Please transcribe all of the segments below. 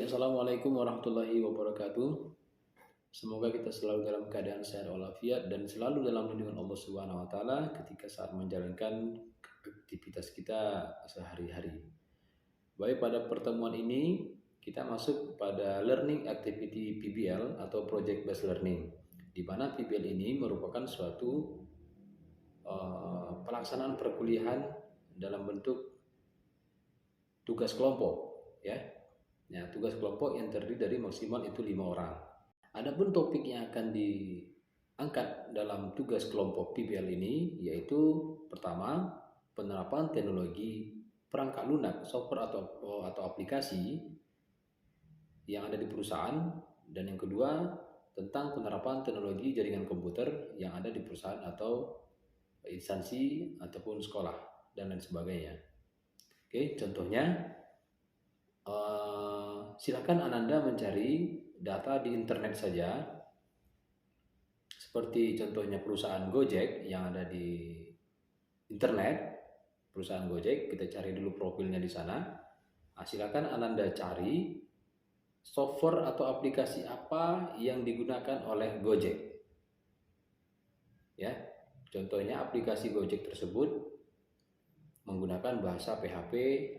Baik, Assalamualaikum warahmatullahi wabarakatuh. Semoga kita selalu dalam keadaan sehat walafiat dan selalu dalam lindungan Allah Subhanahu wa taala ketika saat menjalankan aktivitas kita sehari-hari. Baik, pada pertemuan ini kita masuk pada learning activity PBL atau project based learning, di mana PBL ini merupakan suatu pelaksanaan perkuliahan dalam bentuk tugas kelompok, ya. Nah, tugas kelompok yang terdiri dari maksimal itu 5 orang. Adapun topik yang akan diangkat dalam tugas kelompok PBL ini yaitu pertama, penerapan teknologi perangkat lunak, software atau aplikasi yang ada di perusahaan, dan yang kedua tentang penerapan teknologi jaringan komputer yang ada di perusahaan atau instansi ataupun sekolah dan lain sebagainya. Oke, contohnya silakan Ananda mencari data di internet saja, seperti contohnya perusahaan Gojek yang ada di internet. Perusahaan Gojek, kita cari dulu profilnya di sana. Silakan Ananda cari software atau aplikasi apa yang digunakan oleh Gojek, ya. Contohnya aplikasi Gojek tersebut menggunakan bahasa PHP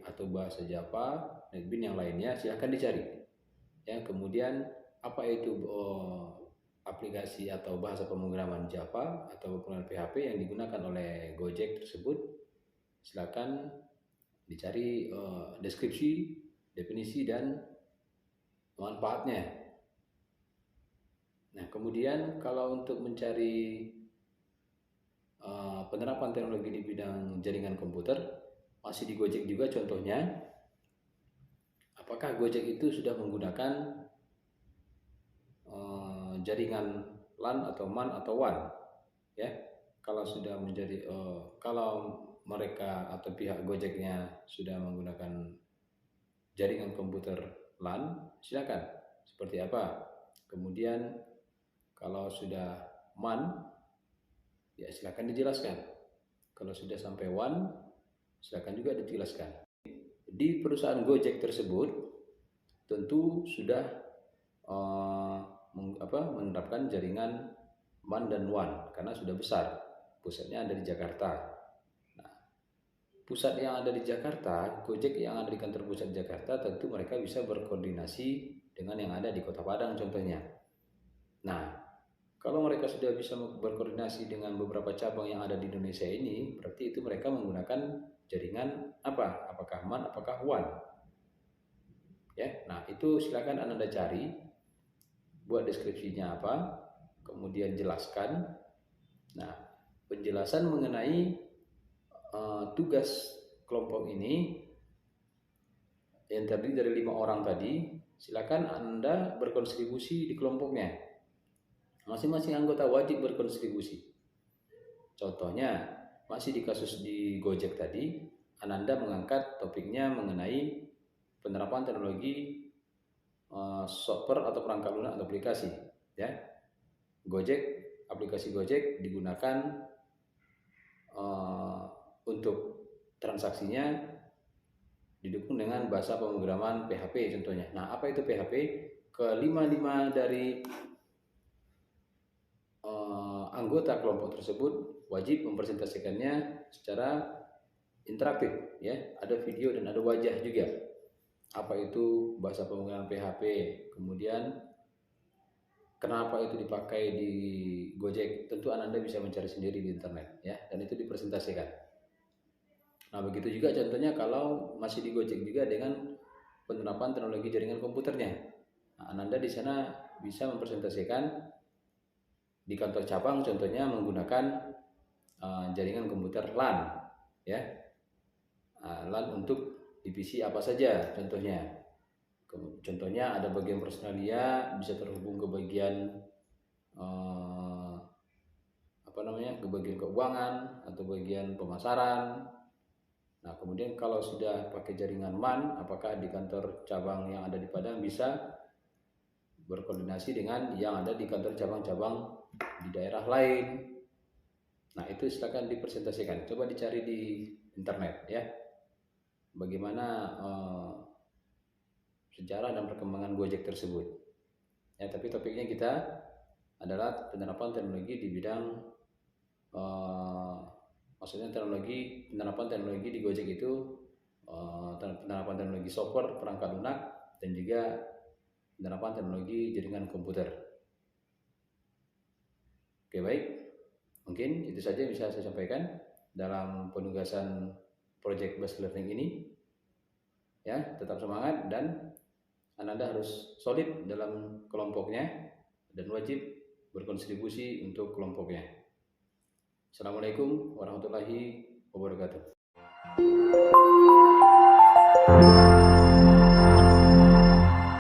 atau bahasa Java, NetBeans yang lainnya, silahkan dicari. Ya, kemudian apa itu aplikasi atau bahasa pemrograman Java atau pemrograman PHP yang digunakan oleh Gojek tersebut, silahkan dicari deskripsi, definisi, dan manfaatnya. Nah, kemudian kalau untuk mencari penerapan teknologi di bidang jaringan komputer, masih di Gojek juga contohnya. Apakah Gojek itu sudah menggunakan jaringan LAN atau MAN atau WAN, ya? Kalau sudah menjadi kalau mereka atau pihak Gojeknya sudah menggunakan jaringan komputer LAN, silakan. Seperti apa? Kemudian kalau sudah MAN, ya silakan dijelaskan. Kalau sudah sampai WAN, silakan juga dijelaskan. Di perusahaan Gojek tersebut tentu sudah menerapkan jaringan MAN dan WAN karena sudah besar. Pusatnya ada di Jakarta. Nah, pusat yang ada di Jakarta, Gojek yang ada di kantor pusat Jakarta, tentu mereka bisa berkoordinasi dengan yang ada di Kota Padang contohnya. Nah, kalau mereka sudah bisa berkoordinasi dengan beberapa cabang yang ada di Indonesia ini, berarti itu mereka menggunakan jaringan apa? Apakah MAN, apakah WAN? Ya, nah itu silakan Anda cari, buat deskripsinya apa, kemudian jelaskan. Nah, penjelasan mengenai tugas kelompok ini yang terdiri dari 5 orang tadi, silakan Anda berkontribusi di kelompoknya. Masing-masing anggota wajib berkontribusi. Contohnya, masih di kasus di Gojek tadi, Ananda mengangkat topiknya mengenai penerapan teknologi software atau perangkat lunak atau aplikasi, ya. Gojek, aplikasi Gojek digunakan untuk transaksinya didukung dengan bahasa pemrograman PHP contohnya. Nah, apa itu PHP? Kelima dari anggota kelompok tersebut wajib mempresentasikannya secara interaktif, ya. Ada video dan ada wajah juga. Apa itu bahasa pemrograman PHP, kemudian kenapa itu dipakai di Gojek, tentu Anda bisa mencari sendiri di internet, ya, dan itu dipresentasikan. Nah, begitu juga contohnya kalau masih di Gojek juga dengan penerapan teknologi jaringan komputernya. Nah, Anda di sana bisa mempresentasikan di kantor cabang contohnya menggunakan jaringan komputer LAN, ya. LAN untuk divisi apa saja contohnya. Contohnya ada bagian personalia bisa terhubung ke bagian ke bagian keuangan atau bagian pemasaran. Nah, kemudian kalau sudah pakai jaringan MAN, apakah di kantor cabang yang ada di Padang bisa berkoordinasi dengan yang ada di kantor cabang-cabang di daerah lain. Nah, itu silakan dipresentasikan. Coba dicari di internet, ya. Bagaimana sejarah dan perkembangan Gojek tersebut. Ya, tapi topiknya kita adalah penerapan teknologi di bidang maksudnya penerapan teknologi di Gojek itu penerapan teknologi software perangkat lunak dan juga penerapan teknologi jaringan komputer. Oke, baik, mungkin itu saja yang bisa saya sampaikan dalam penugasan project based learning ini. Ya, tetap semangat dan Anda harus solid dalam kelompoknya dan wajib berkontribusi untuk kelompoknya. Assalamualaikum warahmatullahi wabarakatuh.